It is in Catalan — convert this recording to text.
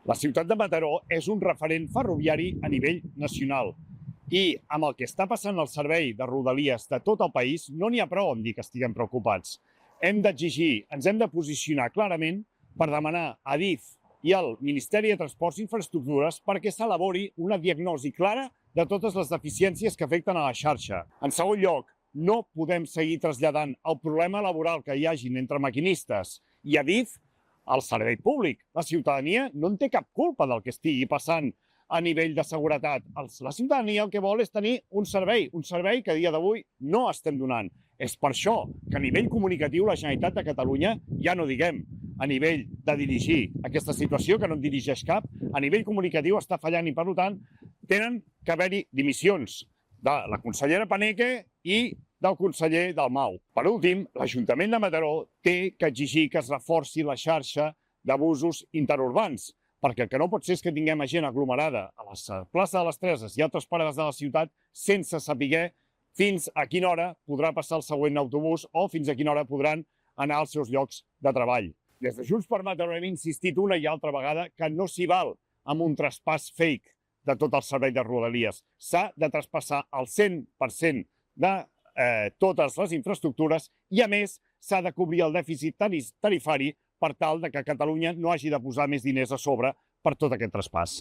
La ciutat de Mataró és un referent ferroviari a nivell nacional i amb el que està passant al servei de Rodalies de tot el país no n'hi ha prou amb dir que estiguem preocupats. Hem d'exigir, ens hem de posicionar clarament per demanar a DIF i al Ministeri de Transports i Infraestructures perquè s'elabori una diagnosi clara de totes les deficiències que afecten a la xarxa. En segon lloc, no podem seguir traslladant el problema laboral que hi hagin entre maquinistes i Adif al servei públic. La ciutadania no en té cap culpa del que estigui passant a nivell de seguretat. La ciutadania el que vol és tenir un servei que a dia d'avui no estem donant. És per això que a nivell comunicatiu la Generalitat de Catalunya, ja no diguem a nivell de dirigir aquesta situació, que no en dirigeix cap, a nivell comunicatiu està fallant i, per tant, tenen que haver-hi dimissions de la consellera Paneque i del conseller Dalmau. Per últim, l'Ajuntament de Mataró té que exigir que es reforci la xarxa de busos interurbans, perquè el que no pot ser és que tinguem gent aglomerada a la plaça de les Treses i altres parades de la ciutat sense saber fins a quina hora podrà passar el següent autobús o fins a quina hora podran anar als seus llocs de treball. Des de Junts per Mataró hem insistit una i altra vegada que no s'hi val amb un traspàs fake de tot el servei de Rodalies. S'ha de traspassar el 100% de totes les infraestructures i, a més, s'ha de cobrir el dèficit tarifari per tal que Catalunya no hagi de posar més diners a sobre per tot aquest traspàs.